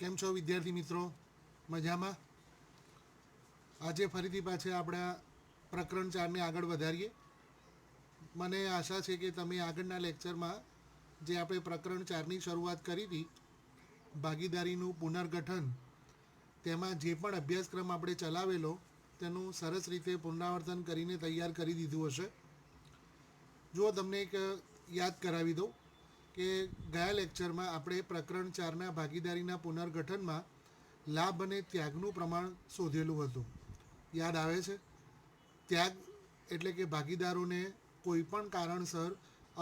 કેમ છો વિદ્યાર્થી મિત્રો? મજામાં? આજે ફરીથી પાછા આપણા પ્રકરણ 4ને આગળ વધારીએ. મને આશા છે કે તમે આગળના લેક્ચરમાં જે આપણે પ્રકરણ 4ની શરૂઆત કરી હતી, ભાગીદારીનું પુનર્ગઠન, તેમાં જે પણ અભ્યાસક્રમ આપણે ચલાવેલો તેનું સરસ રીતે પુનરાવર્તન કરીને તૈયાર કરી દીધું હશે. જો તમને એક યાદ કરાવી દઉં કે ગયા લેક્ચરમાં આપણે પ્રકરણ 4ના ભાગીદારીના પુનર્ગઠનમાં લાભ અને ત્યાગનું પ્રમાણ શોધેલું હતું. યાદ આવે છે? ત્યાગ એટલે કે ભાગીદારોને કોઈ પણ કારણસર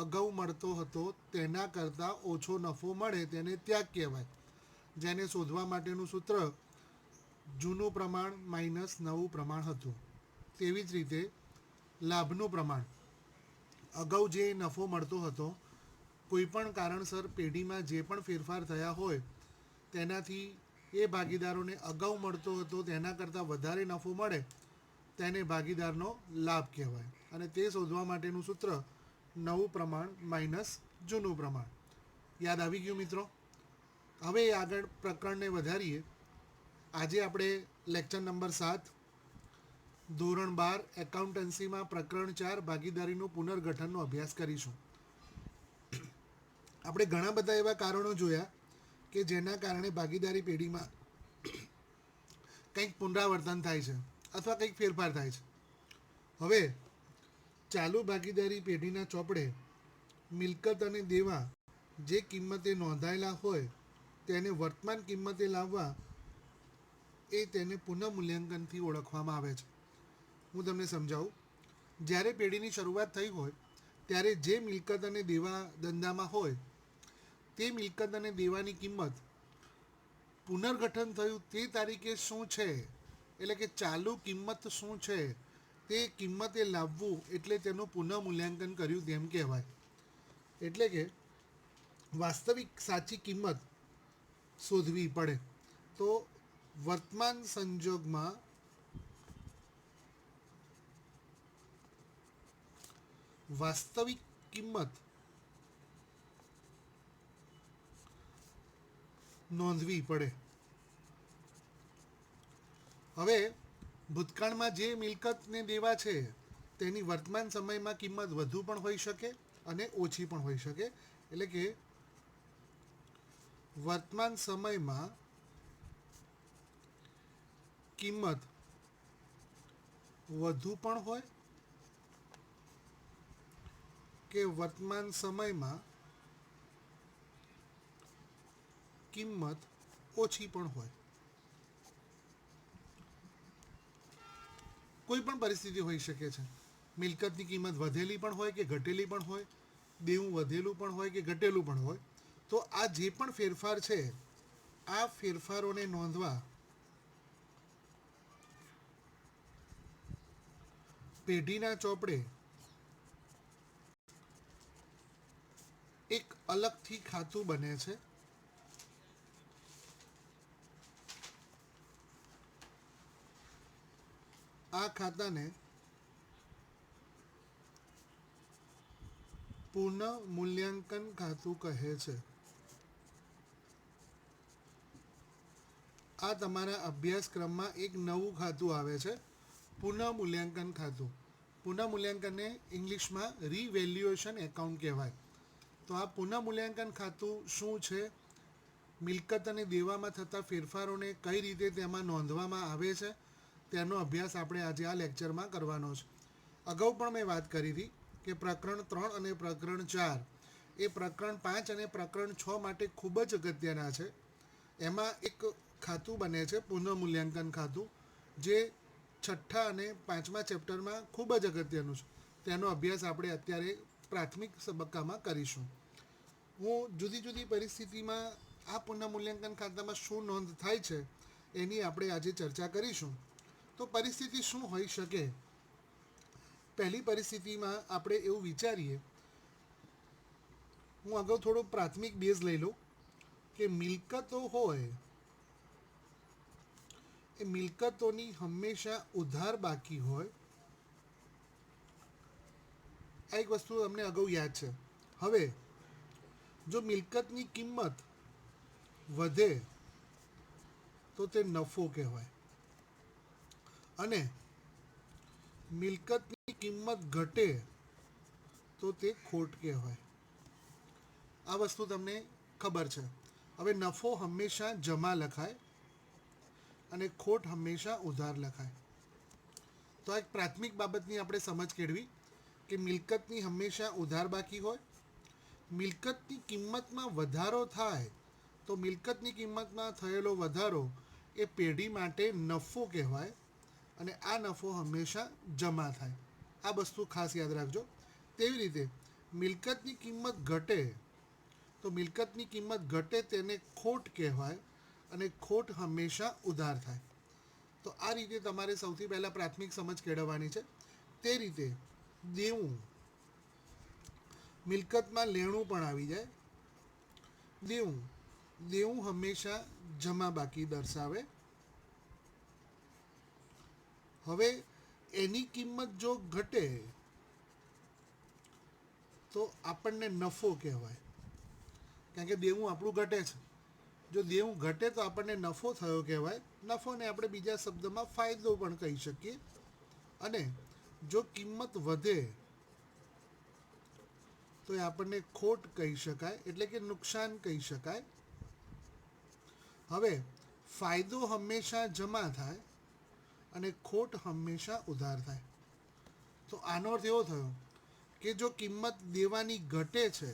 અગાઉ મળતો હતો તેના કરતાં ઓછો નફો મળે તેને ત્યાગ કહેવાય, જેને શોધવા માટેનું સૂત્ર જૂનું પ્રમાણ માઇનસ નવું પ્રમાણ હતું. તેવી જ રીતે લાભનું પ્રમાણ, અગાઉ જે નફો મળતો હતો, કોઈ પણ કારણસર પેઢીમાં જે પણ ફેરફાર થયા હોય તેનાથી એ ભાગીદારોને અગાઉ મળતો હતો તેના કરતાં વધારે નફો મળે તેને ભાગીદારનો લાભ કહેવાય. અને તે શોધવા માટેનું સૂત્ર નવું પ્રમાણ માઇનસ જૂનું પ્રમાણ. યાદ આવી ગયું મિત્રો? હવે આગળ પ્રકરણને વધારીએ. આજે આપણે લેક્ચર નંબર 7 ધોરણ 12 એકાઉન્ટન્સીમાં પ્રકરણ 4 ભાગીદારીનું પુનર્ગઠનનો અભ્યાસ કરીશું. આપણે ઘણા બધા એવા કારણો જોયા કે જેના કારણે ભાગીદારી પેઢીમાં કંઈક પુનરાવર્તન થાય છે અથવા કંઈક ફેરફાર થાય છે. હવે ચાલુ ભાગીદારી પેઢીના ચોપડે મિલકત અને દેવા જે કિંમતે નોંધાયેલા હોય તેને વર્તમાન કિંમતે લાવવા એ તેને પુનઃમૂલ્યાંકનથી ઓળખવામાં આવે છે. હું તમને સમજાવું. જ્યારે પેઢીની શરૂઆત થઈ હોય ત્યારે જે મિલકત અને દેવા ધંધામાં હોય તે મિલકત અને દેવાની કિંમત પુનર્ગઠન થયું તે તારીખે શું છે, એટલે કે ચાલુ કિંમત શું છે તે કિંમતે લાવવું એટલે તેનું પુનઃમૂલ્યાંકન કર્યું તેમ કહેવાય. એટલે કે વાસ્તવિક સાચી કિંમત શોધવી પડે. તો વર્તમાન સંજોગમાં વાસ્તવિક કિંમત નોંધવી પડે. હવે ભૂતકાળમાં જે મિલકતને દેવા છે તેની વર્તમાન સમયમાં કિંમત વધુ પણ હોઈ શકે અને ઓછી પણ હોઈ શકે. એટલે કે વર્તમાન સમયમાં કિંમત વધુ પણ હોય કે વર્તમાન સમયમાં કિંમત ઓછી પણ હોય. કોઈ પણ પરિસ્થિતિ હોઈ શકે છે. મિલકતની કિંમત વધેલી પણ હોય કે ઘટેલી પણ હોય, દેવું વધેલું પણ હોય કે ઘટેલું પણ હોય. તો આ જે પણ ફેરફાર છે આ ફેરફારોને નોંધવા પેઢીના ચોપડે એક અલગથી ખાતું બને છે. આ ખાતાને પુનઃમૂલ્યાંકન ખાતું કહે છે. આ તમારા અભ્યાસક્રમમાં એક નવું ખાતું આવે છે, પુનઃમૂલ્યાંકન ખાતું. પુનઃમૂલ્યાંકનને ઇંગ્લિશમાં રિવેલ્યુએશન એકાઉન્ટ કહેવાય. તો આ પુનઃમૂલ્યાંકન ખાતું શું છે, મિલકત અને દેવામાં થતા ફેરફારોને કઈ રીતે તેમાં નોંધવામાં આવે છે, તેનો અભ્યાસ આપણે આજે આ લેક્ચરમાં કરવાનો છે. અગાઉ પણ મેં વાત કરી હતી કે પ્રકરણ 3 અને પ્રકરણ 4 એ પ્રકરણ 5 અને પ્રકરણ 6 માટે ખૂબ જ અગત્યના છે. એમાં એક ખાતું બને છે પુનઃમૂલ્યાંકન ખાતું, જે 6ઠ્ઠા અને 5મા ચેપ્ટરમાં ખૂબ જ અગત્યનું છે. તેનો અભ્યાસ આપણે અત્યારે પ્રાથમિક તબક્કામાં કરીશું. હું જુદી જુદી પરિસ્થિતિમાં આ પુનઃમૂલ્યાંકન ખાતામાં શું નોંધ થાય છે એની આપણે આજે ચર્ચા કરીશું. તો પરિસ્થિતિ શું હોઈ શકે? પહેલી પરિસ્થિતિમાં આપણે એવું વિચારીએ, હું અગાઉ થોડો પ્રાથમિક બેઝ લઈ લઉં કે મિલકતો હોય એ મિલકતોની હંમેશા ઉધાર બાકી હોય. આ એક વસ્તુ અમને અગાઉ યાદ છે. હવે જો મિલકતની કિંમત વધે તો તે નફો કહેવાય, અને મિલકતની કિંમત ઘટે તો તે ખોટ કહેવાય. આ વસ્તુ તમને ખબર છે. હવે નફો હંમેશા જમા લખાય અને ખોટ હંમેશા ઉધાર લખાય. તો એક પ્રાથમિક બાબતની આપણે સમજ કેળવી કે મિલકતની હંમેશા ઉધાર બાકી હોય. મિલકતની કિંમતમાં વધારો થાય તો મિલકતની કિંમતમાં થયેલો વધારો એ પેઢી માટે નફો કહેવાય, અને આ નફો હંમેશા જમા થાય. આ વસ્તુ ખાસ યાદ રાખજો. તેવી રીતે મિલકતની કિંમત ઘટે તો મિલકતની કિંમત ઘટે તેને ખોટ કહેવાય, અને ખોટ હંમેશા ઉધાર થાય. તો આ રીતે તમારે સૌથી પહેલાં પ્રાથમિક સમજ કેળવવાની છે. તે રીતે દેવું, મિલકતમાં લેણું પણ આવી જાય. દેવું હંમેશા જમા બાકી દર્શાવે. હવે એની કિંમત જો ઘટે તો આપણને નફો કહેવાય, કારણ કે દેવું આપણું ઘટે છે. જો દેવું ઘટે તો આપણને નફો થયો કહેવાય. નફોને આપણે બીજા શબ્દમાં ફાયદો પણ કહી શકીએ. અને જો કિંમત વધે તો એ આપણને ખોટ કહી શકાય, એટલે કે નુકસાન કહી શકાય. હવે ફાયદો હંમેશા જમા થાય અને ખોટ હંમેશા ઉધાર થાય. તો આનો અર્થ એવો થયો કે જો કિંમત દેવાની ઘટે છે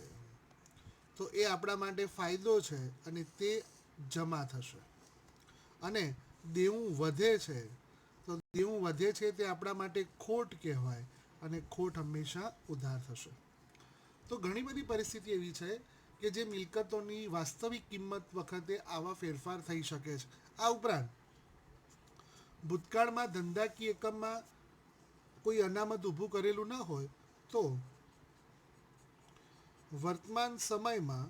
તો એ આપણા માટે ફાયદો છે અને તે જમા થશે. અને દેવું વધે છે તો દેવું વધે છે તે આપણા માટે ખોટ કહેવાય, અને ખોટ હંમેશા ઉધાર થશે. તો ઘણી બધી પરિસ્થિતિ એવી છે કે જે મિલકતોની વાસ્તવિક કિંમત વખતે આવા ફેરફાર થઈ શકે છે. આ ઉપરાંત ભૂતકાળમાં ધંધાકીય એકમમાં કોઈ અનામત ઊભું કરેલું ન હોય તો વર્તમાન સમયમાં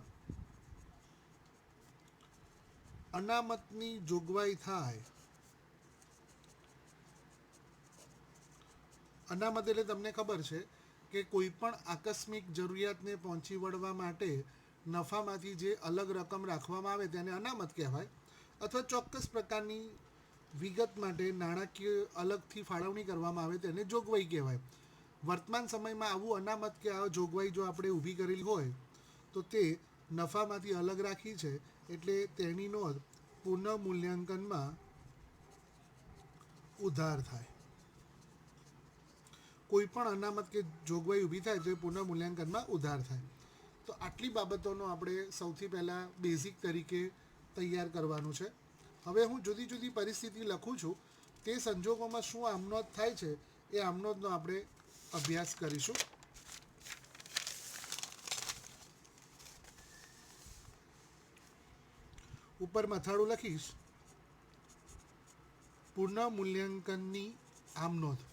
અનામતની જોગવાઈ થાય. અનામત એટલે તમને ખબર છે કે કોઈ પણ આકસ્મિક જરૂરિયાતને પહોંચી વળવા માટે નફામાંથી જે અલગ રકમ રાખવામાં આવે તેને અનામત કહેવાય, અથવા ચોક્કસ પ્રકારની વિગત માટે નાણાકીય અલગથી ફાળવણી કરવામાં આવે તેને જોગવાઈ કહેવાય. વર્તમાન સમયમાં આવું અનામત કે આ જોગવાઈ જો આપણે ઊભી કરેલી હોય તો તે નફામાંથી અલગ રાખી છે, એટલે તેની નોંધ પુનઃમૂલ્યાંકનમાં ઉધાર થાય. કોઈ પણ અનામત કે જોગવાઈ ઊભી થાય તો એ પુનઃમૂલ્યાંકનમાં ઉધાર થાય. તો આટલી બાબતોનો આપણે સૌથી પહેલાં બેઝિક તરીકે તૈયાર કરવાનું છે. હવે હું જુદી જુદી પરિસ્થિતિ લખું છું, તે સંજોગોમાં શું આમનોંધ થાય છે એ આમનોંધનો આપણે અભ્યાસ કરીશું. ઉપર મથાળું લખીશ પુનઃમૂલ્યાંકનની આમનોંધ.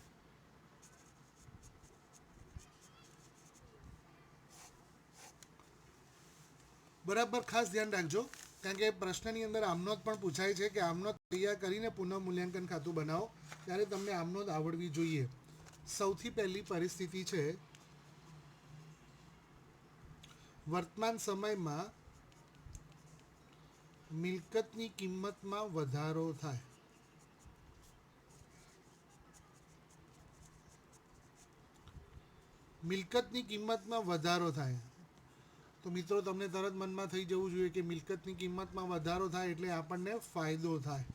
બરાબર ખાસ ધ્યાન રાખજો, કારણ કે પ્રશ્નની અંદર આમનોંધ પણ પૂછાય છે કે આમનોંધ તૈયાર કરીને પુનઃમૂલ્યાંકન ખાતું બનાવો, ત્યારે તમને આમનોંધ આવડવી જોઈએ. સૌથી પહેલી પરિસ્થિતિ છે વર્તમાન સમયમાં મિલકતની કિંમતમાં વધારો થાય. મિલકતની કિંમતમાં વધારો થાય તો મિત્રો તમને તરત મનમાં થઈ જવું જોઈએ કે મિલકતની કિંમતમાં વધારો થાય એટલે આપણને ફાયદો થાય,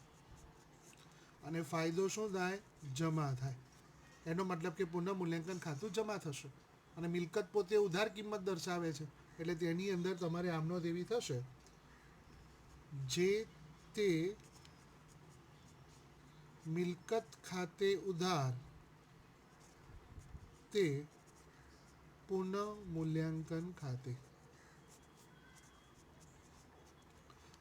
અને ફાયદો શું થાય? જમા થાય. એનો મતલબ કે પુનઃમૂલ્યાંકન ખાતું જમા થશે, અને મિલકત પોતે ઉધાર કિંમત દર્શાવે છે, એટલે તેની અંદર તમારે આમનોંધ એવી થશે જે તે મિલકત ખાતે ઉધાર તે પુનઃમૂલ્યાંકન ખાતે.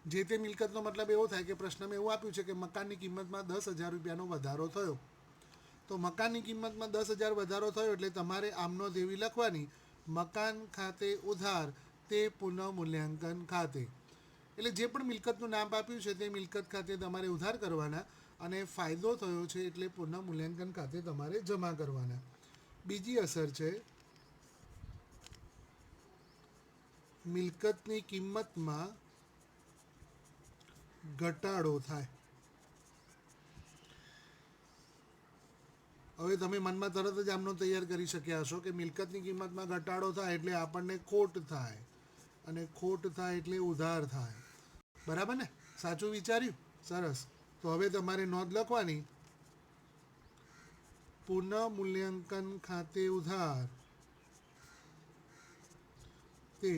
જે તે મિલકતનો મતલબ એવો થાય કે પ્રશ્નમાં એવું આપ્યું છે કે મકાનની કિંમતમાં 10,000 રૂપિયાનો વધારો થયો. તો મકાનની કિંમતમાં 10,000 વધારો થયો એટલે તમારે આમનોંધ એવી લખવાની, મકાન ખાતે ઉધાર તે પુનઃમૂલ્યાંકન ખાતે. એટલે જે પણ મિલકતનું નામ આપ્યું છે તે મિલકત ખાતે તમારે ઉધાર કરવાના, અને ફાયદો થયો છે એટલે પુનઃમૂલ્યાંકન ખાતે તમારે જમા કરવાના. બીજી અસર છે મિલકતની કિંમતમાં ઘટાડો થાય. હવે તમે મનમાં તરત જ આમનો તૈયાર કરી શક્યા હશો કે મિલકતની કિંમતમાં ઘટાડો થાય એટલે આપણને ખોટ થાય, અને ખોટ થાય એટલે ઉધાર થાય. બરાબર ને? સાચું વિચાર્યું? સરસ. તો હવે તમારે નોંધ લખવાની, પુનઃ મૂલ્યાંકન ખાતે ઉધાર તે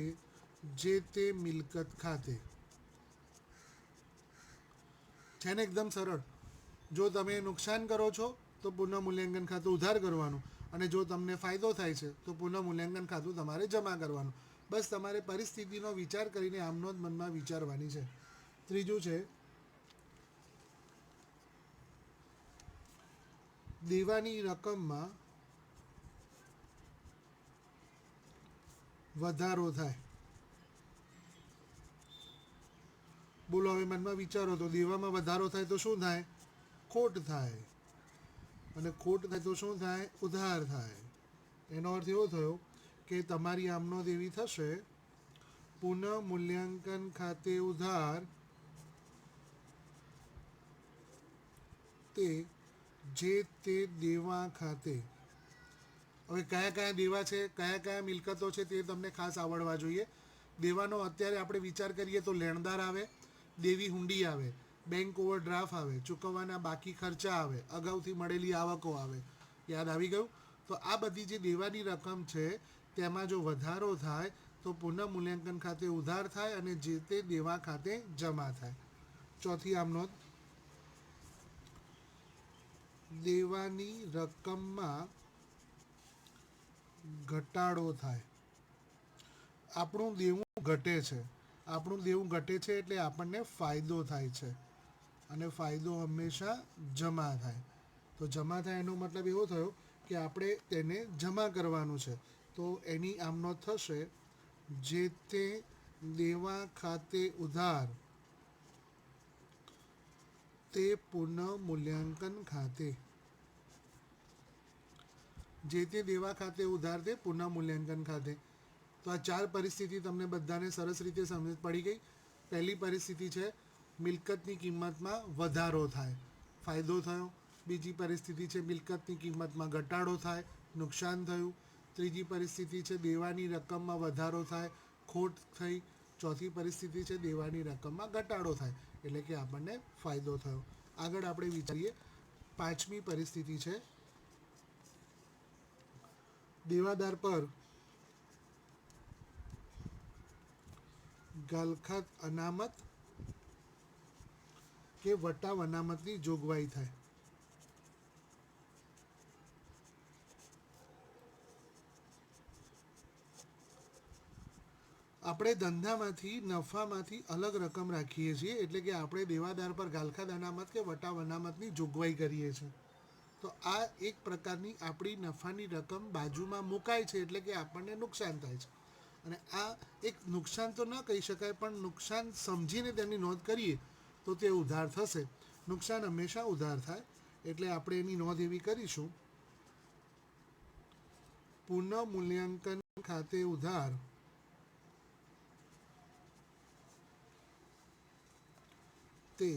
જે તે મિલકત ખાતે. છે ને એકદમ સરળ. જો તમે નુકસાન કરો છો તો પુનઃ મૂલ્યાંકન ખાતું ઉધાર કરવાનું, અને જો તમને ફાયદો થાય છે તો પુનઃ મૂલ્યાંકન ખાતું તમારે જમા કરવાનું. બસ તમારે પરિસ્થિતિનો વિચાર કરીને આમનો જ મનમાં વિચારવાની છે. ત્રીજું છે દેવાની રકમમાં વધારો થાય. બોલો, હવે મનમાં વિચારો તો દેવામાં વધારો થાય તો શું થાય? ખોટ થાય. અને ખોટ થાય તો શું થાય? ઉધાર થાય. એનો અર્થ એવો થયો કે તમારી આમનો એવી થશે, પુનઃ મૂલ્યાંકન ખાતે ઉધાર તે જે તે દેવા ખાતે. હવે કયા કયા દેવા છે, કયા કયા મિલકતો છે તે તમને ખાસ આવડવા જોઈએ. દેવાનો અત્યારે આપણે વિચાર કરીએ તો લેણદાર આવે, દેવી હુંડી આવે, બેંક ઓવરડ્રાફ્ટ આવે, ચૂકવવાના બાકી ખર્ચા આવે, અગાઉથી મળેલી આવકો આવે. યાદ આવી ગયું? તો આ બધી જે દેવાની રકમ છે તેમાં જો વધારો થાય તો પુનઃ મૂલ્યાંકન ખાતે ઉધાર થાય અને જે તે દેવા ખાતે જમા થાય. ચોથી આમનો દેવાની રકમમાં ઘટાડો થાય. આપણું દેવું ઘટે છે. આપણું દેવું ઘટે છે એટલે આપણને ફાયદો થાય છે, અને ફાયદો હંમેશા જમા થાય. તો જમા થાય એનો મતલબ એવો થયો કે આપણે તેને જમા કરવાનું છે. તો એની આમનો થશે, જે તે દેવા ખાતે ઉધાર તે પુનઃ મૂલ્યાંકન ખાતે. જે તે દેવા ખાતે ઉધાર તે પુનઃ મૂલ્યાંકન ખાતે. તો આ ચાર પરિસ્થિતિ તમને બધાને સરસ રીતે સમજ પડી ગઈ. પહેલી પરિસ્થિતિ છે મિલકતની કિંમતમાં વધારો થાય, ફાયદો થયો. બીજી પરિસ્થિતિ છે મિલકતની કિંમતમાં ઘટાડો થાય, નુકસાન થયું. ત્રીજી પરિસ્થિતિ છે દેવાની રકમમાં વધારો થાય, ખોટ થઈ. ચોથી પરિસ્થિતિ છે દેવાની રકમમાં ઘટાડો થાય, એટલે કે આપણને ફાયદો થયો. આગળ આપણે વિચારીએ. પાંચમી પરિસ્થિતિ છે દેવાદાર પર ગાલખાત અનામત કે વટાવ અનામતની જોગવાઈ થાય. આપણે ધંધામાંથી નફામાંથી અલગ રકમ રાખીએ છીએ, એટલે કે આપણે દેવાદાર પર ગાલખાત અનામત કે વટાવ અનામતની જોગવાઈ કરીએ છીએ. તો આ એક પ્રકારની આપણી નફાની રકમ બાજુમાં મુકાય છે, એટલે કે આપણને નુકસાન થાય છે. અને આ એક નુકસાન તો ન કહી શકાય, પણ નુકસાન સમજીને તેની નોંધ કરીએ તો તે ઉધાર થશે. નુકસાન હંમેશા ઉધાર થાય, એટલે આપણે એની નોંધ એવી કરીશું, પુનઃ મૂલ્યાંકન ખાતે ઉધાર તે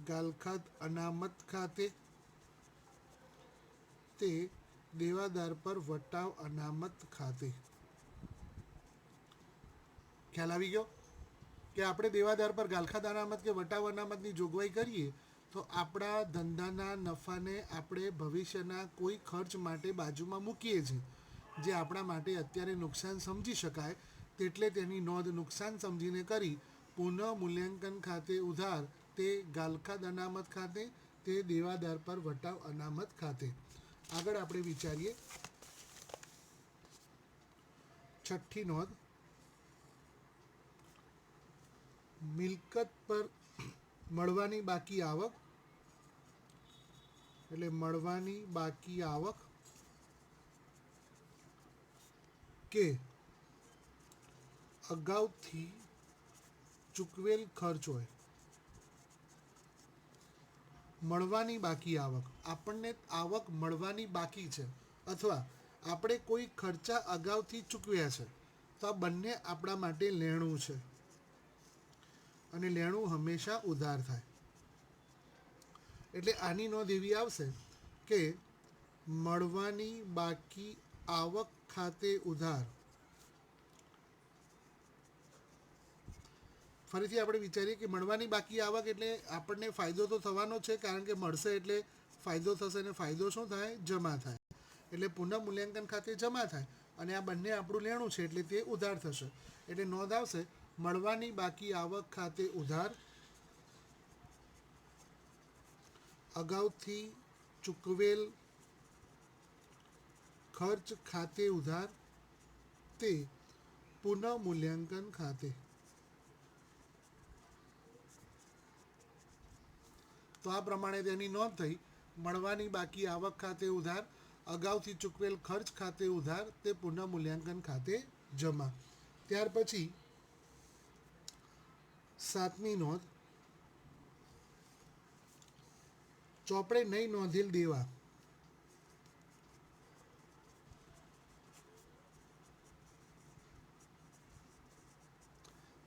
ગાલખાત અનામત ખાતે તે દેવાદાર પર વટાવ અનામત ખાતે. ખ્યાલ આવી ગયો કે આપણે દેવાદાર પર ગાલખાત અનામત કે વટાવ અનામતની જોગવાઈ કરીએ તો આપણા ધંધાના નફાને આપણે ભવિષ્યના કોઈ ખર્ચ માટે બાજુમાં મૂકીએ છીએ, જે આપણા માટે અત્યારે નુકસાન સમજી શકાય. તેટલે તેની નોંધ નુકસાન સમજીને કરી પુનઃ મૂલ્યાંકન ખાતે ઉધાર તે ગાલખાત અનામત ખાતે તે દેવાદાર પર વટાવ અનામત ખાતે. આગળ આપણે વિચારીએ. છઠ્ઠી નોંધ, મિલકત પર મળવાની બાકી આવક, એટલે મળવાની બાકી આવક કે અગાઉથી ચૂકવેલ ખર્ચ હોય. મળવાની બાકી આવક, આપણને આવક મળવાની બાકી છે, અથવા આપણે કોઈ ખર્ચા અગાઉથી ચૂકવ્યા છે, તો આ બંને આપણા માટે લેણું છે, અને લેણું હંમેશા ઉધાર થાય. એટલે આની નોંધ એવી આવશે કે મળવાની બાકી આવક ખાતે ઉધાર. ફરીથી આપણે વિચારીએ કે મળવાની બાકી આવક એટલે આપણને ફાયદો તો થવાનો છે, કારણ કે મળશે એટલે ફાયદો થશે, અને ફાયદો શું થાય? જમા થાય. એટલે પુનઃ મૂલ્યાંકન ખાતે જમા થાય, અને આ બંને આપણું લેણું છે એટલે તે ઉધાર થશે. એટલે નોંધ આવશે મળવાની બાકી આવક ખાતે ઉધાર, અગાઉથી ચૂકવેલ ખર્ચ ખાતે ઉધાર, તે પુનઃ મૂલ્યાંકન ખાતે. તો આ પ્રમાણે તેની નોંધ થઈ. મળવાની બાકી આવક ખાતે ઉધાર, અગાઉથી ચૂકવેલ ખર્ચ ખાતે ઉધાર, તે પુનઃ મૂલ્યાંકન ખાતે જમા. ત્યાર પછી 7મી નોંધ, ચોપડે નહીં નોંધેલ દેવા.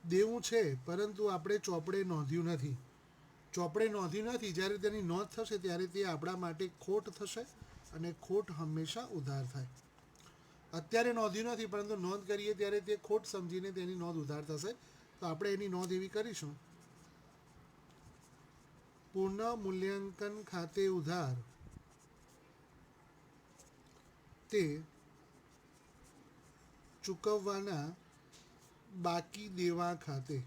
દેવું છે પરંતુ આપણે ચોપડે નોંધ્યું નથી. ચોપડે નોંધ્યું નથી, જ્યારે તેની નોંધ થશે ત્યારે તે આપણા માટે ખોટ થશે, અને ખોટ હંમેશા ઉધાર થાય. અત્યારે નોંધ્યું નથી પરંતુ નોંધ કરીએ ત્યારે તે ખોટ સમજીને તેની નોંધ ઉધાર થશે. તો આપણે એની નોંધ એવી કરીશું: પુનઃ મૂલ્યાંકન ખાતે ઉધાર, તે ચૂકવવાના બાકી દેવા ખાતે.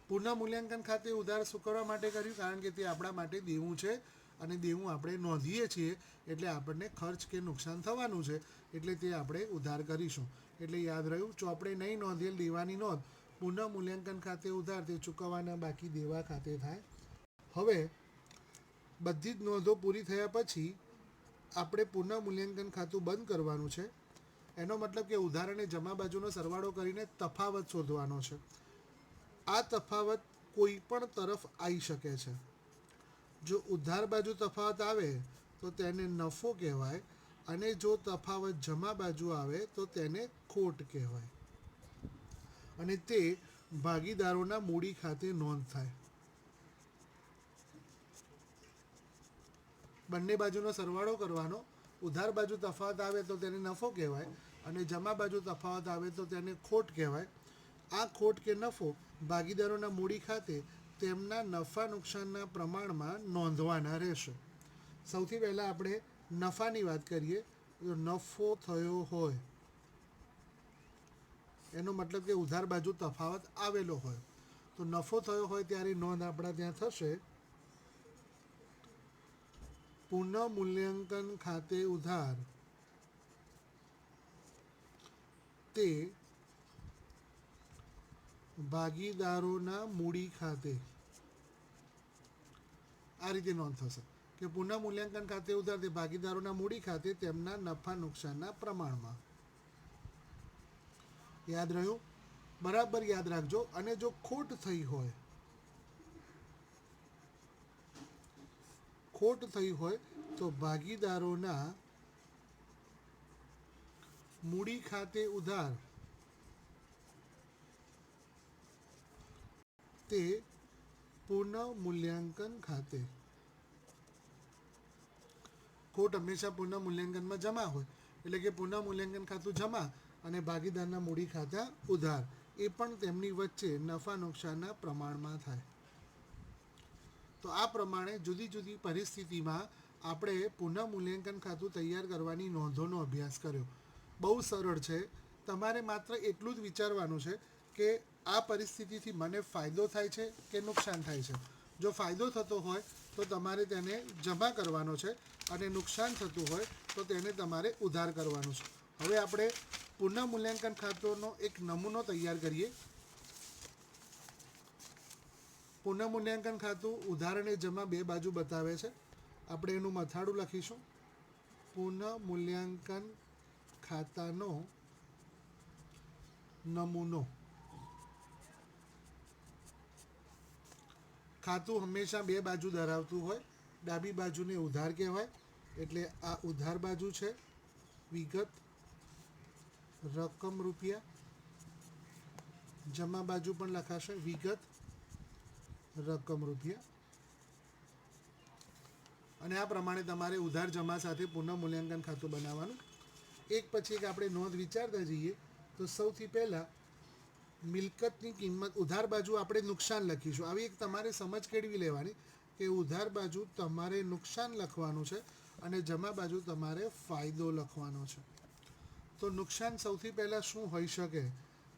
પુનઃ મૂલ્યાંકન ખાતે ઉધાર શું કરવા માટે કર્યું? કારણ કે તે આપણા માટે દેવું છે, અને દેવું આપણે નોંધીએ છીએ એટલે આપણને ખર્ચ કે નુકસાન થવાનું છે, એટલે તે આપણે ઉધાર કરીશું. એટલે યાદ રહ્યું, ચોપડે નહીં નોંધેલ દેવાની નોંધ પુનઃ મૂલ્યાંકન ખાતે ઉધાર, તે ચૂકવવાના બાકી દેવા ખાતે થાય. હવે બધી જ નોંધો પૂરી થયા પછી આપણે પુનઃ મૂલ્યાંકન ખાતું બંધ કરવાનું છે. એનો મતલબ કે ઉધાર અને જમા બાજુનો સરવાળો કરીને તફાવત શોધવાનો છે. આ તફાવત કોઈ પણ તરફ આવી શકે છે. જો ઉધાર બાજુ તફાવત આવે તો તેને નફો કહેવાય, અને જો તફાવત જમા બાજુ આવે તો તેને ખોટ કહેવાય, અને તે ભાગીદારોના મૂડી ખાતે નોંધ થાય. બંને બાજુનો સરવાળો કરવાનો. ઉધાર બાજુ તફાવત આવે તો તેને નફો કહેવાય, અને જમા બાજુ તફાવત આવે તો તેને ખોટ કહેવાય. આ ખોટ કે નફો ભાગીદારોના મૂડી ખાતે તેમના નફા નુકસાનના પ્રમાણમાં નોંધવાના રહેશે. સૌથી પહેલાં આપણે નફાની વાત કરીએ. જો નફો થયો હોય, એનો મતલબ કે ઉધાર બાજુ તફાવત આવેલો હોય, તો નફો થયો હોય ત્યારે નોંધ આપણા ત્યાં થશે: પુનઃ મૂલ્યાંકન ખાતે ઉધાર, તે ભાગીદારોના મૂડી ખાતે. આ રીતે નોંધ થશે કે પુનઃ મૂલ્યાંકન ખાતે ઉધાર, તે ભાગીદારોના મૂડી ખાતે તેમના નફા નુકસાનના પ્રમાણમાં. યાદ રહ્યું? બરાબર યાદ રાખજો. અને જો ખોટ થઈ હોય, ખોટ થઈ હોય તો ભાગીદારોના મૂડી ખાતે ઉધાર, તે પુનઃ મૂલ્યાંકન ખાતે. ખોટ હંમેશા પુનઃ મૂલ્યાંકનમાં જમા હોય, એટલે કે પુનઃ મૂલ્યાંકન ખાતું જમા અને ભાગીદારના મૂડી ખાતા ઉધાર, એ પણ તેમની વચ્ચે નફા નુકસાનના પ્રમાણમાં થાય. તો આ પ્રમાણે જુદી જુદી પરિસ્થિતિમાં આપણે પુનઃ મૂલ્યાંકન ખાતું તૈયાર કરવાની નોંધોનો અભ્યાસ કર્યો. બહુ સરળ છે. તમારે માત્ર એટલું જ વિચારવાનું છે કે આ પરિસ્થિતિથી મને ફાયદો થાય છે કે નુકસાન થાય છે. જો ફાયદો થતો હોય તો તમારે તેને જમા કરવાનો છે, અને નુકસાન થતું હોય તો તેને તમારે ઉધાર કરવાનું છે. હવે આપણે પુનઃ મૂલ્યાંકન ખાતાનો એક નમૂનો તૈયાર કરીએ. પુનઃ મૂલ્યાંકન ખાતું ઉધાર અને જમા બે બાજુ બતાવે છે. આપણે એનું મથાળું લખીશું: પુનઃ મૂલ્યાંકન ખાતાનો નમૂનો. ખાતું હંમેશા બે બાજુ ધરાવતું હોય. ડાબી બાજુને ઉધાર કહેવાય, એટલે આ ઉધાર બાજુ છે. વિગત રકમ રૂપિયા. જમા બાજુ પણ લખાશે વિગત રકમ રૂપિયા. અને આ પ્રમાણે તમારે ઉધાર જમા સાથે પુનઃ મૂલ્યાંકન ખાતું બનાવવાનું. એક પછી એક આપણે નોંધ વિચારતા જઈએ. તો સૌથી પહેલાં મિલકતની કિંમત, ઉધાર બાજુ આપણે નુકસાન લખીશું. આવી એક તમારે સમજ કેળવી લેવાની કે ઉધાર બાજુ તમારે નુકસાન લખવાનું છે અને જમા બાજુ તમારે ફાયદો લખવાનો છે. તો નુકસાન સૌથી પહેલાં શું હોઈ શકે?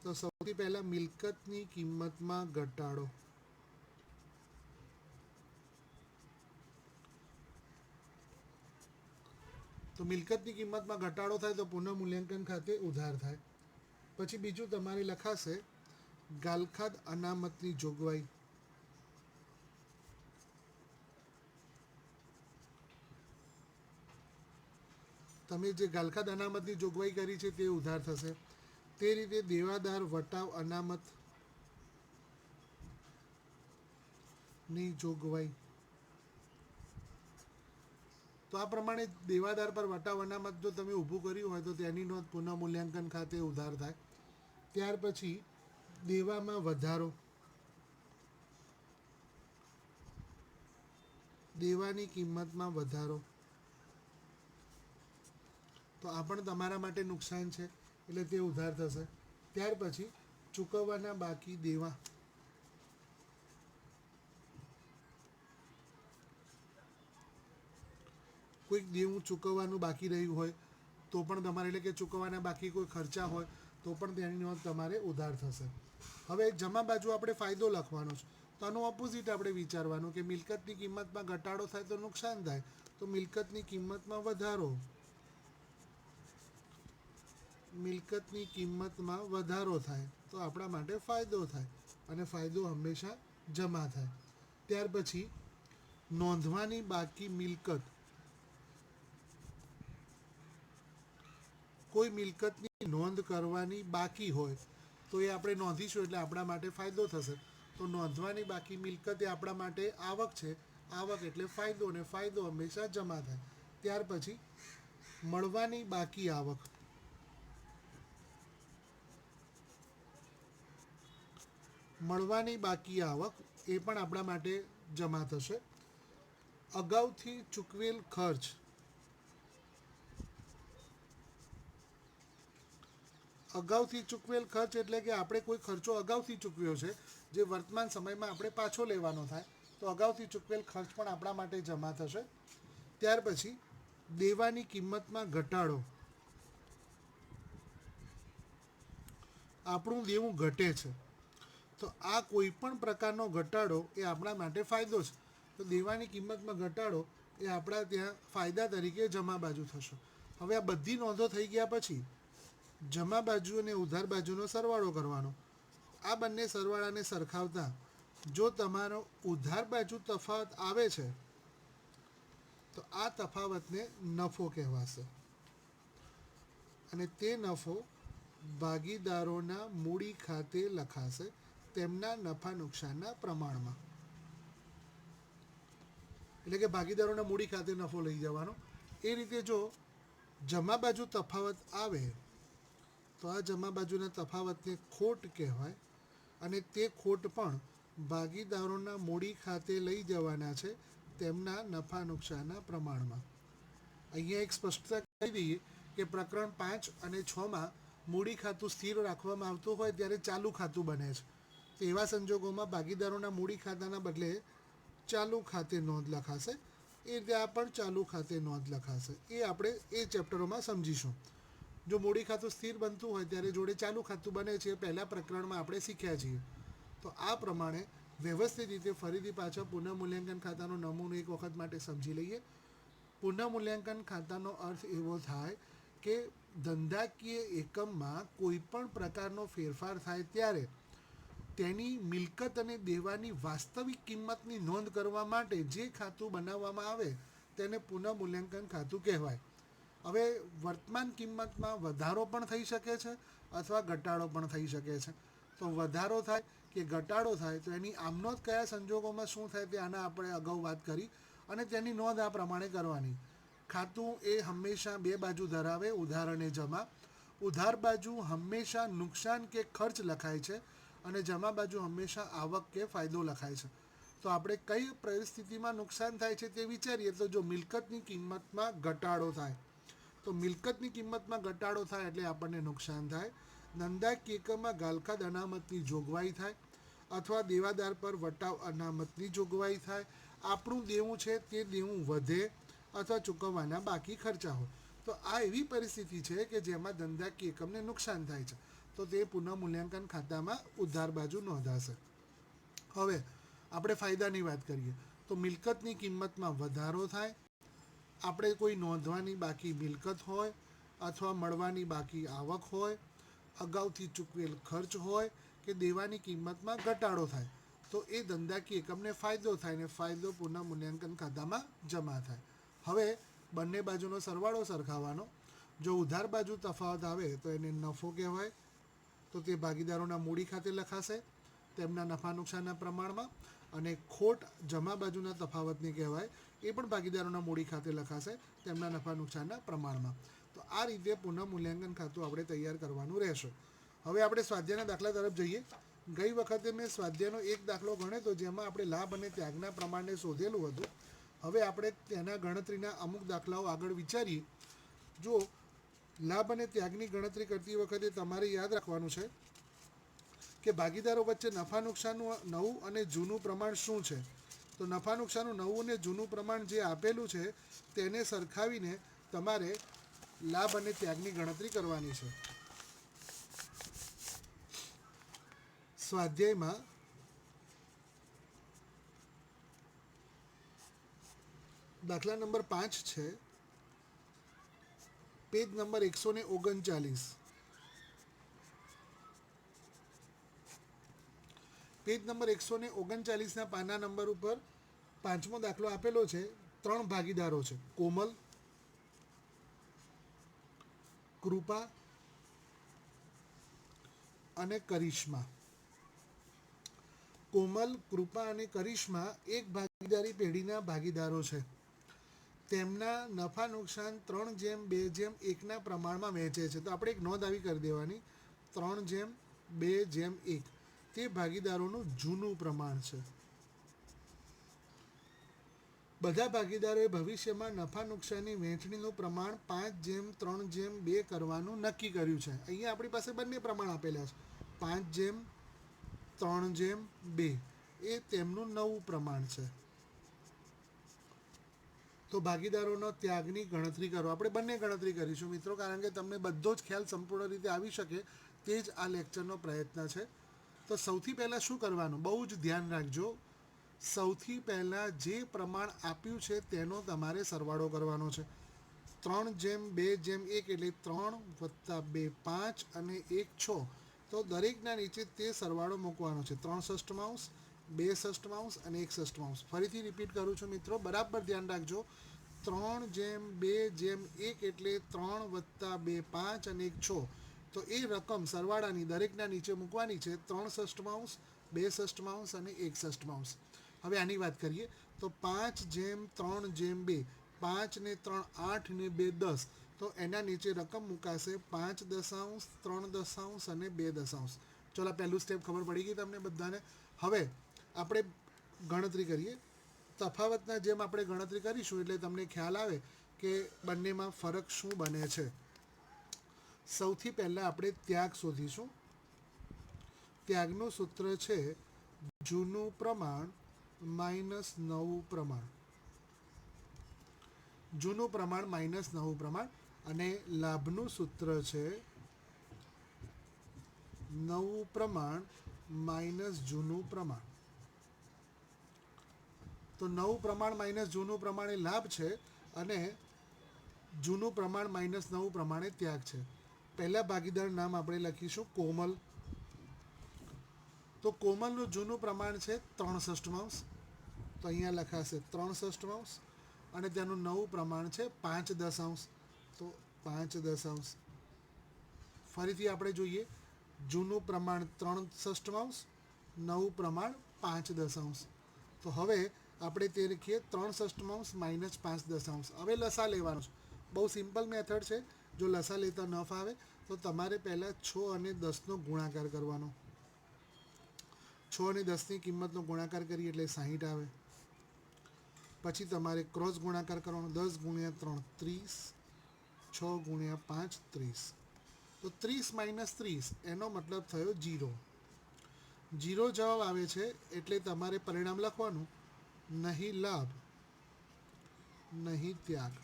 તો સૌથી પહેલાં મિલકતની કિંમતમાં ઘટાડો. તો મિલકતની કિંમતમાં ઘટાડો થાય તો પુનઃ મૂલ્યાંકન ખાતે ઉધાર થાય. પછી બીજું તમારે લખાશે ગાલખાદ અનામતની જોગવાઈ. તમે જે ગાલખાદ અનામતની જોગવાઈ કરી છે તે ઉધાર થશે. તે રીતે દેવાદાર વટાવ અનામતની જોગવાઈ. તો આ પ્રમાણે દેવાદાર પર વટાવ અનામત જો તમે ઊભું કર્યું હોય તો તેની નોંધ પુનઃ મૂલ્યાંકન ખાતે ઉધાર થાય. ત્યાર પછી દેવામાં વધારો, દેવાની કિંમતમાં વધારો. તો આ પણ તમારા માટે નુકસાન છે એટલે તે ઉધાર થશે. ત્યાર પછી ચૂકવવાના બાકી દેવા. કોઈક દેવું ચૂકવવાનું બાકી રહ્યું હોય તો પણ તમારે, એટલે કે ચૂકવવાના બાકી કોઈ ખર્ચા હોય તો પણ તેની નોંધ તમારે ઉધાર થશે. હવે જમા બાજુ આપણે ફાયદો લખવાનો છે. તો આનું ઓપોઝિટ આપણે વિચારવાનું કે મિલકતની કિંમતમાં ઘટાડો થાય તો નુકસાન થાય, તો મિલકતની કિંમતમાં વધારો. મિલકતની કિંમતમાં વધારો થાય તો આપણા માટે ફાયદો થાય અને ફાયદો હંમેશા જમા થાય. ત્યાર પછી નોંધવાની બાકી મિલકત. કોઈ મિલકતની નોંધ કરવાની બાકી હોય તો એ આપણે નોંધીશું એટલે આપણા માટે ફાયદો થશે. તો નોંધવાની બાકી મિલકત એ આપણા માટે આવક છે. આવક એટલે ફાયદો, અને ફાયદો હંમેશા જમા થાય. ત્યાર પછી મળવાની બાકી આવક. મળવાની બાકી આવક એ પણ આપણા માટે જમા થશે. અગાઉથી ચૂકવેલ ખર્ચ. અગાઉથી ચૂકવેલ ખર્ચ એટલે કે આપણે કોઈ ખર્ચો અગાઉથી ચૂકવ્યો છે જે વર્તમાન સમયમાં આપણે પાછો લેવાનો થાય, તો અગાઉથી ચૂકવેલ ખર્ચ પણ આપણા માટે જમા થશે. ત્યાર પછી દેવાની કિંમતમાં ઘટાડો. આપણું દેવું ઘટે છે તો આ કોઈ પણ પ્રકારનો ઘટાડો એ આપણા માટે ફાયદો છે. તો દેવાની કિંમતમાં ઘટાડો એ આપણા ત્યાં ફાયદા તરીકે જમા બાજુ થશે. હવે આ બધી નોંધો થઈ ગયા પછી જમા બાજુ અને ઉધાર બાજુનો સરવાળો કરવાનો. આ બંને સરવાળાને સરખાવતા જો તમારો ઉધાર બાજુ તફાવત આવે છે તો આ તફાવતને નફો કહેવાશે અને તે નફો ભાગીદારોના મૂડી ખાતે લખાશે તેમના નફા નુકસાનના પ્રમાણમાં. એટલે કે ભાગીદારોના મૂડી ખાતે નફો લઈ જવાનો. એ રીતે જો જમા બાજુ તફાવત આવે તો આ જમા બાજુના તફાવતને ખોટ કહેવાય અને તે ખોટ પણ ભાગીદારોના મૂડી ખાતે લઈ જવાના છે તેમના નફા નુકસાનના પ્રમાણમાં. અહીંયા એક સ્પષ્ટતા કહી દઈએ કે પ્રકરણ 5 અને 6માં મૂડી ખાતું સ્થિર રાખવામાં આવતું હોય ત્યારે ચાલુ ખાતું બને છે. તો એવા સંજોગોમાં ભાગીદારોના મૂડી ખાતાના બદલે ચાલુ ખાતે નોંધ લખાશે. એ રીતે આ પણ ચાલુ ખાતે નોંધ લખાશે. એ આપણે એ ચેપ્ટરોમાં સમજીશું. જો મૂડી ખાતું સ્થિર બનતું હોય ત્યારે જોડે ચાલુ ખાતું બને છે, પહેલા પ્રકરણમાં આપણે શીખ્યા છીએ. તો આ પ્રમાણે વ્યવસ્થિત રીતે ફરીથી પાછા પુનઃ મૂલ્યાંકન ખાતાનો નમૂનો એક વખત માટે સમજી લઈએ. પુનઃ મૂલ્યાંકન ખાતાનો અર્થ એવો થાય કે ધંધાકીય એકમમાં કોઈ પણ પ્રકારનો ફેરફાર થાય ત્યારે તેની મિલકત અને દેવાની વાસ્તવિક કિંમતની નોંધ કરવા માટે જે ખાતું બનાવવામાં આવે તેને પુનઃ મૂલ્યાંકન ખાતું કહેવાય. હવે વર્તમાન કિંમતમાં વધારો પણ થઈ શકે છે અથવા ઘટાડો પણ થઈ શકે છે. તો વધારો થાય કે ઘટાડો થાય તો એની આમનોંધ કયા સંજોગોમાં શું થાય તે આના આપણે અગાઉ વાત કરી અને તેની નોંધ આ પ્રમાણે કરવાની. ખાતું એ હંમેશા બે બાજુ ધરાવે, ઉધાર અને જમા. ઉધાર બાજુ હંમેશા નુકસાન કે ખર્ચ લખાય છે અને જમા બાજુ હંમેશા આવક કે ફાયદો લખાય છે. તો આપણે કઈ પરિસ્થિતિમાં નુકસાન થાય છે તે વિચારીએ તો જો મિલકતની કિંમતમાં ઘટાડો થાય, તો મિલકતની કિંમતમાં ઘટાડો થાય એટલે આપણને નુકસાન થાય. ધંધાકીય એકમમાં ગાલખાદ અનામતની જોગવાઈ થાય અથવા દેવાદાર પર વટાવ અનામતની જોગવાઈ થાય. આપણું દેવું છે તે દેવું વધે અથવા ચૂકવવાના બાકી ખર્ચા હોય. તો આ એવી પરિસ્થિતિ છે કે જેમાં ધંધાકીય એકમને નુકસાન થાય છે, તો તે પુનઃમૂલ્યાંકન ખાતામાં ઉધાર બાજુ નોંધાશે. હવે આપણે ફાયદાની વાત કરીએ તો મિલકતની કિંમતમાં વધારો થાય, આપણે કોઈ નોંધવાની બાકી મિલકત હોય અથવા મળવાની બાકી આવક હોય, અગાઉથી ચૂકવેલ ખર્ચ હોય કે દેવાની કિંમતમાં ઘટાડો થાય, તો એ ધંધાકીય એકમને ફાયદો થાય ને ફાયદો પુનઃમૂલ્યાંકન ખાતામાં જમા થાય. હવે બંને બાજુનો સરવાળો સરખાવવાનો. જો ઉધાર બાજુ તફાવત આવે તો એને નફો કહેવાય, તો તે ભાગીદારોના મૂડી ખાતે લખાશે તેમના નફા નુકસાનના પ્રમાણમાં, અને ખોટ જમા બાજુના તફાવતને કહેવાય, એ પણ ભાગીદારોના મૂડી ખાતે લખાશે તેમના નફા નુકસાનના પ્રમાણમાં. તો આ રીતે પુનઃમૂલ્યાંકન ખાતું આપણે તૈયાર કરવાનું રહેશે. હવે આપણે સ્વાધ્યાયના દાખલા તરફ જઈએ. ગઈ વખતે મેં સ્વાધ્યાયનો એક દાખલો ગણ્યો હતો જેમાં આપણે લાભ અને ત્યાગના પ્રમાણને શોધેલું હતું. હવે આપણે તેના ગણતરીના અમુક દાખલાઓ આગળ વિચારીએ. જો લાભ અને ત્યાગની ગણતરી કરતી વખતે તમારે યાદ રાખવાનું છે કે ભાગીદારો વચ્ચે નફા નુકસાનનું નવું અને જૂનું પ્રમાણ શું છે. તો નફા નુકસાનનું નવું અને જૂનું પ્રમાણ જે આપેલું છે તેને સરખાવીને તમારે લાભ અને ત્યાગની ગણતરી કરવાની છે. સ્વાધ્યાયમાં દાખલા નંબર 5 છે, પેજ નંબર 139. પેજ નંબર 139ના પાના નંબર ઉપર 5મો દાખલો આપેલો છે. 3 ભાગીદારો છે, કોમલ, કૃપા અને કરિશ્મા. કોમલ, કૃપા અને કરિશ્મા એક ભાગીદારી પેઢીના ભાગીદારો છે. તેમના નફા નુકસાન 3:2:1ના પ્રમાણમાં વહેંચે છે. તો આપણે એક નોંધ આવી કરી દેવાની, 3:2:1 તે ભાગીદારોનું જૂનું પ્રમાણ છે. બધા ભાગીદારોએ ભવિષ્યમાં નફા નુકસાનની વહેંચણીનું પ્રમાણ 5:3:2 કરવાનું નક્કી કર્યું છે. અહીંયા આપણી પાસે બંને પ્રમાણ આપેલા છે, 5:3:2 એ તેમનું નવું પ્રમાણ છે. તો ભાગીદારોનો ત્યાગની ગણતરી કરો. આપણે બંને ગણતરી કરીશું મિત્રો, કારણ કે તમને બધો જ ખ્યાલ સંપૂર્ણ રીતે આવી શકે તે જ આ લેક્ચરનો પ્રયત્ન છે. તો સૌથી પહેલાં શું કરવાનું, બહુ જ ધ્યાન રાખજો. સૌથી પહેલાં જે પ્રમાણ આપ્યું છે તેનો તમારે સરવાળો કરવાનો છે. 3:2:1 એટલે 3 + 2 5 અને 1 6. તો દરેકના નીચે તે સરવાળો મૂકવાનો છે. 3 ષષ્ઠમાંશ, 2 ષષ્ઠમાંશ અને 1 ષષ્ઠમાંશ. ફરીથી રિપીટ કરું છું મિત્રો, બરાબર ધ્યાન રાખજો. 3:2:1 એટલે 3 + 2 5 અને 1 6. તો એ રકમ સરવાળાની દરેકના નીચે મૂકવાની છે. 3 ષષ્ઠમાંશ, 2 ષષ્ઠમાંશ અને 1 ષષ્ઠમાંશ. હવે આની વાત કરીએ તો 5:3:2, 5 ને 3 8 ને 2 10. તો એના નીચે રકમ મુકાશે 5 દશાંશ, 3 દશાંશ અને 2 દશાંશ. ચલો પહેલું સ્ટેપ ખબર પડી ગઈ તમને બધાને. હવે આપણે ગણતરી કરીએ. તફાવતના જેમ આપણે ગણતરી કરીશું એટલે તમને ખ્યાલ આવે કે બંનેમાં ફરક શું બને છે. સૌથી પહેલાં આપણે ત્યાગ શોધીશું. ત્યાગનું સૂત્ર છે જૂનું પ્રમાણ માઇનસ નવું પ્રમાણ. જૂનું પ્રમાણ માઇનસ નવું પ્રમાણ. અને લાભનું સૂત્ર છે નવું પ્રમાણ માઇનસ જૂનું પ્રમાણ. તો નવું પ્રમાણ માઇનસ જૂનું પ્રમાણ એ લાભ છે અને જૂનું પ્રમાણ માઇનસ નવું પ્રમાણ એ ત્યાગ છે. પહેલા ભાગીદાર નામ આપણે લખીશું કોમલ. તો કોમલનું જૂનું પ્રમાણ છે 3 ષષ્ઠમાંશ. તો અહીંયા લખાશે 3 ષષ્ઠમાંશ અને તેનું નવું પ્રમાણ છે 5 દશાંશ. તો 5 દશાંશ. ફરીથી આપણે જોઈએ, જૂનું પ્રમાણ 3 ષષ્ઠમાંશ, નવું પ્રમાણ 5 દશાંશ. તો હવે આપણે તે લખીએ 3 ષષ્ઠમાંશ માઇનસ 5 દશાંશ. હવે લસા લેવાનો છે. બહુ સિમ્પલ મેથડ છે. જો લસા લેતા ન ફાવે તો તમારે પહેલાં 6 અને 10નો ગુણાકાર કરવાનો. છ અને 10ની કિંમતનો ગુણાકાર કરીએ એટલે 60 આવે. પછી તમારે ક્રોસ ગુણાકાર કરવાનો. 10 ગુણ્યા 3 30, 6 ગુણ્યા 5 30. તો 30 માઇનસ 30 એનો મતલબ થયો 0. 0 જવાબ આવે છે એટલે તમારે પરિણામ લખવાનું, નહીં લાભ નહીં ત્યાગ.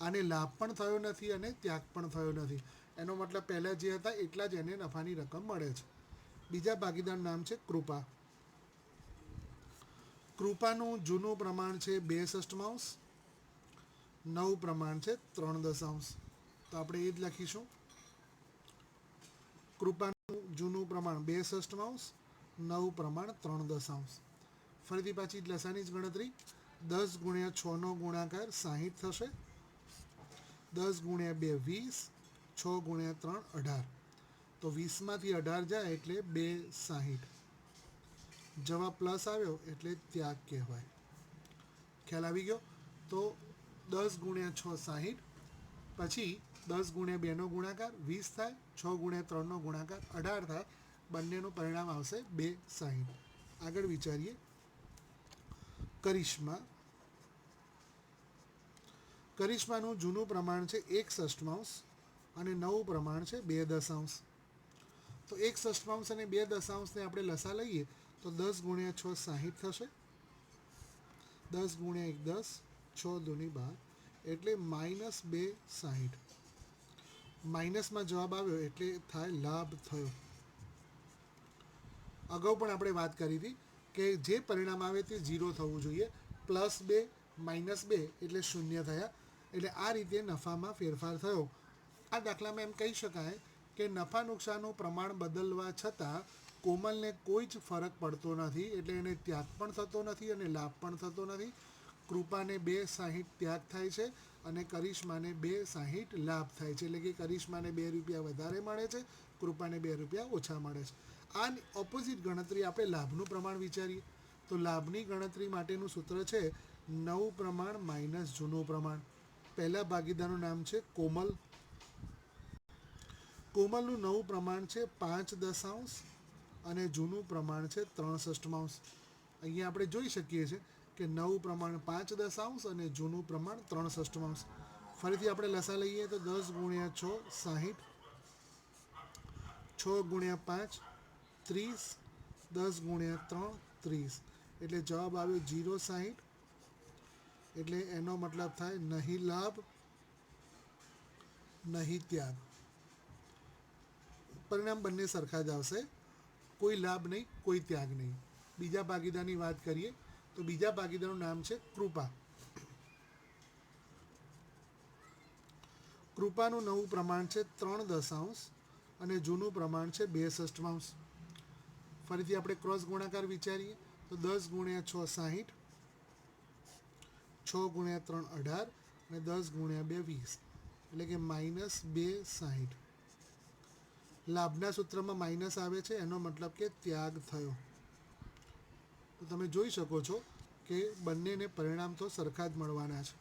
આને લાભ પણ થયો નથી અને ત્યાગ પણ થયો નથી. એનો મતલબ પહેલાં જે હતા એટલા જ એને નફાની રકમ મળે છે. બીજા ભાગીદારનું નામ છે કૃપા. કૃપાનું જૂનું પ્રમાણ છે 2/6, નવું પ્રમાણ છે 3/10. તો આપણે એ જ લખીશું. કૃપાનું જૂનું પ્રમાણ 2/6, નવું પ્રમાણ 3/10. ફરીથી પાછી લસાની જ ગણતરી. 10 ગુણ્યા 6નો ગુણાકાર 60 થશે. 10 ગુણ્યા 2 20, 6 ગુણ્યા 3 18. તો 20માંથી 18 જાય એટલે 2 60. જવાબ પ્લસ આવ્યો એટલે ત્યાગ કહેવાય. ખ્યાલ આવી ગયો? તો 10 ગુણ્યા 6 60, પછી 10 ગુણ્યા 2નો ગુણાકાર 20 થાય, 6 ગુણ્યા 3નો ગુણાકાર 18 થાય. બંનેનું પરિણામ આવશે 2 60. આગળ વિચારીએ. કરિશ્મા. કરિશ્માનું જૂનું પ્રમાણ છે 1/6 અને નવું પ્રમાણ છે 2/10. તો 1/6 અને 2/10ને આપણે લસા લઈએ તો 10 ગુણ્યા 6 60 થશે. 10 ગુણ્યા 1 10, 6 દૂની 12 એટલે -2 60. માઇનસમાં જવાબ આવ્યો એટલે થાય લાભ થયો. અગાઉ પણ આપણે વાત કરી હતી કે જે પરિણામ આવે તે 0 થવું જોઈએ. +2 -2 એટલે 0 થયા. એટલે આ રીતે નફામાં ફેરફાર થયો. આ દાખલામાં એમ કહી શકાય કે નફા નુકસાનનું પ્રમાણ બદલવા છતાં કોમલને કોઈ જ ફરક પડતો નથી. એટલે એને ત્યાગ પણ થતો નથી અને લાભ પણ થતો નથી. કૃપાને 2/60 ત્યાગ થાય છે અને કરિશ્માને 2/60 લાભ થાય છે. એટલે કે કરિશ્માને 2 રૂપિયા વધારે મળે છે, કૃપાને 2 રૂપિયા ઓછા મળે છે. આ ઓપોઝિટ ગણતરી આપણે લાભનું પ્રમાણ વિચારીએ તો લાભની ગણતરી માટેનું સૂત્ર છે નવું પ્રમાણ માઇનસ જૂનું પ્રમાણ. પહેલા ભાગીદારનું નામ છે કોમલ. કોમલનું નવું પ્રમાણ છે 5/10 અને જૂનું પ્રમાણ છે 3/6. અહીંયા આપણે જોઈ શકીએ છીએ કે નવું પ્રમાણ 5/10 અને જૂનું પ્રમાણ 3/6. ફરીથી આપણે લસા લઈએ તો 10 ગુણ્યા 6 60, 6 ગુણ્યા 5 30, 10 ગુણ્યા 3 30. એટલે જવાબ આવ્યો 0/60. એટલે એનો મતલબ થાય નહીં લાભ નહીં ત્યાગ. પરિણામ બંને સરખા જ આવશે. કોઈ લાભ નહીં, કોઈ ત્યાગ નહીં. બીજા ભાગીદારની વાત કરીએ તો બીજા ભાગીદારનું નામ છે કૃપા. કૃપાનું નવું પ્રમાણ છે 3/10 અને જૂનું પ્રમાણ છે 2/6. ફરીથી આપણે ક્રોસ ગુણાકાર વિચારીએ તો 10 ગુણ્યા 6 60, 6 ગુણ્યા 3 18 અને 10 ગુણ્યા 2 20. એટલે કે -2 60. લાભના સૂત્રમાં માઇનસ આવે છે એનો મતલબ કે ત્યાગ થયો. તો તમે જોઈ શકો છો કે બંનેને પરિણામ તો સરખા જ મળવાના છે.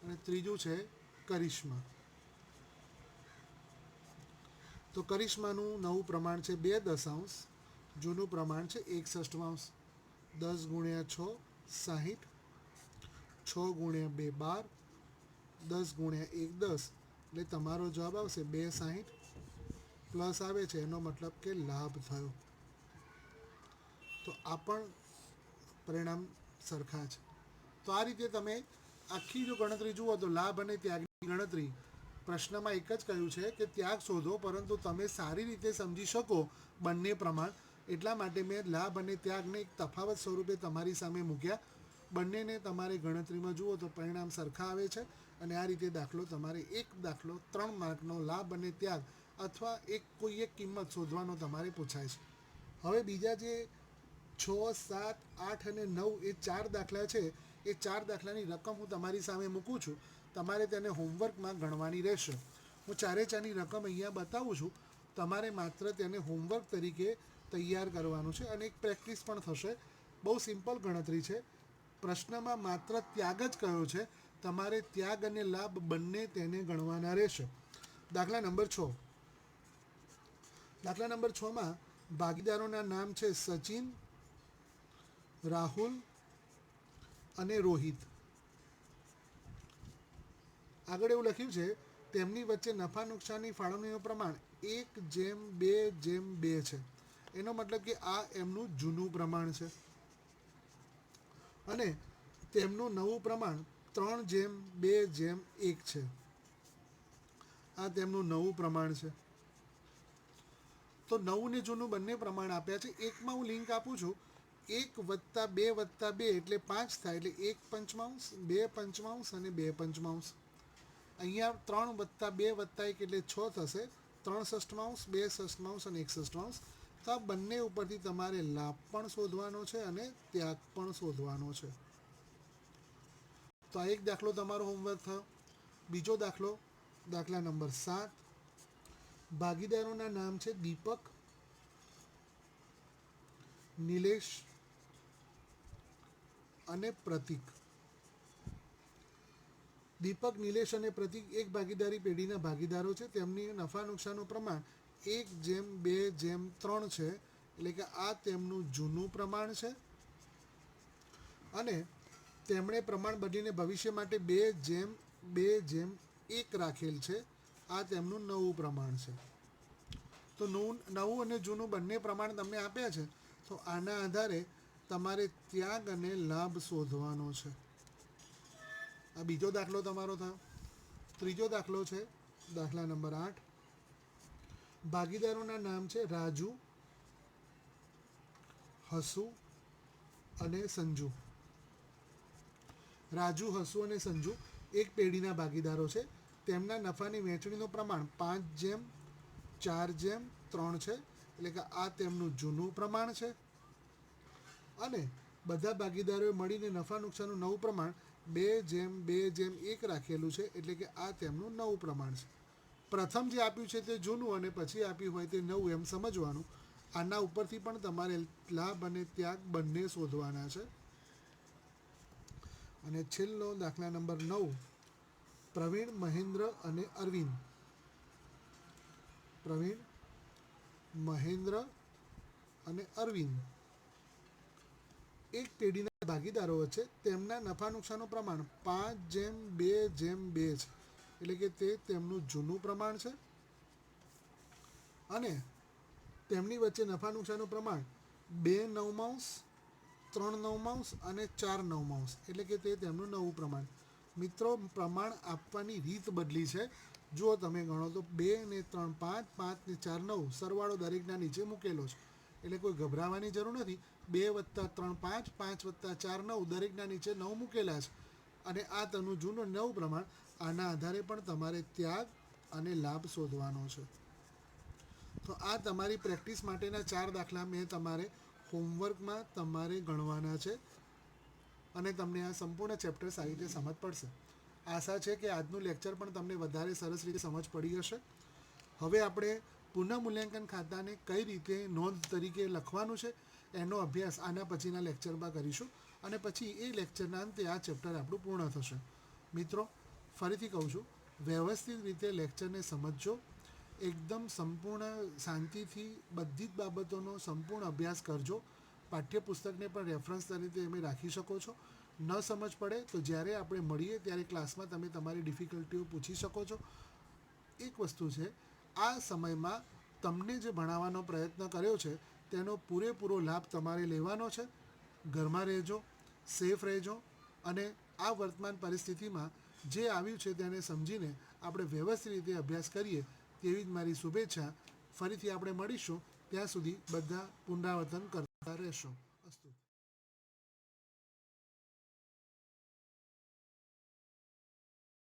અને ત્રીજું છે કરિશ્મા. તો કરિશ્માનું નવું પ્રમાણ છે 2/10, જૂનું પ્રમાણ છે 1/6. 10 ગુણ્યા 6 60, 6 ગુણ્યા 2 12, 10 ગુણ્યા 1 10. એટલે તમારો જવાબ આવશે 2/60. પ્લસ આવે છે એનો મતલબ કે લાભ થયો. તો આ પણ પરિણામ સરખા છે. તો આ રીતે તમે આખી જો ગણતરી જુઓ તો લાભ અને ત્યાગની ગણતરી પ્રશ્નમાં એક જ કહ્યું છે કે ત્યાગ શોધો, પરંતુ તમે સારી રીતે સમજી શકો બંને પ્રમાણ એટલા માટે મેં લાભ અને ત્યાગને એક તફાવત સ્વરૂપે તમારી સામે મૂક્યા. બંનેને તમારે ગણતરીમાં જુઓ તો પરિણામ સરખા આવે છે. અને આ રીતે દાખલો તમારે એક દાખલો 3 માર્કનો લાભ અને ત્યાગ અથવા કોઈ એક કિંમત શોધવાનો તમારે પૂછાય છે. હવે બીજા જે 6 7 8 અને 9 એ 4 દાખલા છે, એ 4 દાખલાની રકમ હું તમારી સામે મૂકું છું. તમારે તેને હોમવર્કમાં ગણવાની રહેશે. હું 4/4ની રકમ અહીંયા બતાવું છું. તમારે માત્ર તેને હોમવર્ક તરીકે તૈયાર કરવાનું છે અને એક પ્રેક્ટિસ પણ થશે. બહુ સિમ્પલ ગણતરી છે. પ્રશ્નમાં માત્ર ત્યાગ જ કયો છે, તમારે ત્યાગ અને લાભ બંને તેને ગણવાના રહેશે. દાખલા નંબર 6. દાખલા નંબર 6માં ભાગીદારોના નામ છે સચિન, રાહુલ અને રોહિત. આગળ એવું લખ્યું છે તેમની વચ્ચે નફા નુકસાનની ફાળવણીનું પ્રમાણ 1:2:2 છે. એનો મતલબ કે આ એમનું જૂનું પ્રમાણ છે અને તેમનું નવું પ્રમાણ 3:2:1 છે. આ તેમનું નવું પ્રમાણ છે. તો નવું ને જૂનું બંને પ્રમાણ આપ્યા છે. એકમાં હું લિંક આપું છું. 1+2+2 એટલે 5 થાય, એટલે 1/5, 2/5 અને 2/5. અહીંયા 3+2+1 એટલે 6 થશે. 3/6, 2/6 અને 1/6. તો આ બંને ઉપરથી તમારે લાભ પણ શોધવાનો છે અને ત્યાગ પણ શોધવાનો છે. તો આ એક દાખલો તમારો હોમવર્ક થયો. બીજો દાખલો, દાખલા નંબર 7. ભાગીદારોના નામ છે દીપક, નિલેશ અને પ્રતીક. દીપક, નિલેશ અને પ્રતીક એક ભાગીદારી પેઢીના ભાગીદારો છે. તેમની નફા નુકસાનનું પ્રમાણ 1:2:3 છે. એટલે કે આ તેમનું જૂનું પ્રમાણ છે અને તેમણે પ્રમાણ બદલીને ભવિષ્ય માટે 2:2:1 રાખેલ છે. આ તેમનું નવું પ્રમાણ છે. તો નવું અને જૂનું બંને પ્રમાણ તમને આપ્યા છે. તો આના આધારે તમારે ત્યાગ અને લાભ શોધવાનો છે. આ બીજો દાખલો તમારો થયો. ત્રીજો દાખલો છે દાખલા નંબર 8. ભાગીદારોના નામ છે રાજુ, હસુ અને સંજુ. રાજુ, હસુ અને સંજુ એક પેઢીના ભાગીદારો છે. તેમના નફાની વહેંચણીનું પ્રમાણ 5:4:3 છે. એટલે કે આ તેમનું જૂનું પ્રમાણ છે અને બધા ભાગીદારોએ મળીને નફા નુકસાનનું નવું પ્રમાણ 2:2:1 રાખેલું છે. એટલે કે આ તેમનું નવું પ્રમાણ છે. પ્રથમ જે આપ્યું છે તે જૂનું અને પછી આપ્યું હોય તે નવું એમ સમજવાનું. આના ઉપરથી પણ તમારે લાભ અને ત્યાગ બંને શોધવાના છે. અને છેલ્લો દાખલા નંબર 9. પ્રવીણ, મહેન્દ્ર અને અરવિંદ. પ્રવીણ, મહેન્દ્ર અને અરવિંદ એક પેઢીના ભાગીદારો છે. તેમના નફા નુકસાનનું પ્રમાણ 5:2:2 છે. એટલે કે તે તેમનું જૂનું પ્રમાણ છે અને તેમની વચ્ચે નફા નુકસાનનું પ્રમાણ 2/9, 3/9 અને 4/9. એટલે કે તે તેમનું નવું પ્રમાણ. મિત્રો, પ્રમાણ આપવાની રીત બદલી છે. જો તમે ગણો તો 2 ને 3 5, 5 ને 4 9, સરવાળો દરેકના નીચે મૂકેલો છે. એટલે કોઈ ગભરાવાની જરૂર નથી. 2+3 5, 5+4 9, દરેકના નીચે 9 મૂકેલા છે અને આ તેનું જૂનું નવું પ્રમાણ. આના આધારે પણ તમારે ત્યાગ અને લાભ શોધવાનો છે. તો આ તમારી પ્રેક્ટિસ માટેના 4 દાખલા મેં તમારે હોમવર્કમાં તમારે ગણવાના છે અને તમને આ સંપૂર્ણ ચેપ્ટર સારી રીતે સમજ પડશે. આશા છે કે આજનું લેક્ચર પણ તમને વધારે સરસ રીતે સમજ પડી હશે. હવે આપણે પુનઃમૂલ્યાંકન ખાતાને કઈ રીતે નોંધ તરીકે લખવાનું છે એનો અભ્યાસ આના પછીના લેક્ચરમાં કરીશું અને પછી એ લેક્ચરના અંતે આ ચેપ્ટર આપણું પૂર્ણ થશે. મિત્રો, ફરીથી કહું છું, વ્યવસ્થિત રીતે લેક્ચરને સમજજો. એકદમ સંપૂર્ણ શાંતિથી બધી જ બાબતોનો સંપૂર્ણ અભ્યાસ કરજો. પાઠ્યપુસ્તકને પણ રેફરન્સ તરીકે તમે રાખી શકો છો. ન સમજ પડે તો જ્યારે આપણે મળીએ ત્યારે ક્લાસમાં તમે તમારી ડિફિકલ્ટીઓ પૂછી શકો છો. એક વસ્તુ છે, આ સમયમાં તમને જે ભણાવવાનો પ્રયત્ન કર્યો છે તેનો પૂરેપૂરો લાભ તમારે લેવાનો છે. ઘરમાં રહેજો, સેફ રહેજો અને આ વર્તમાન પરિસ્થિતિમાં જે આવ્યું છે તેને સમજીને આપણે વ્યવસ્થિત રીતે અભ્યાસ કરીએ તેવી જ મારી શુભેચ્છા. ફરીથી આપણે મળીશું. ત્યાં સુધી બધા પુનરાવર્તન કરતા રહેશો. અસ્તુ.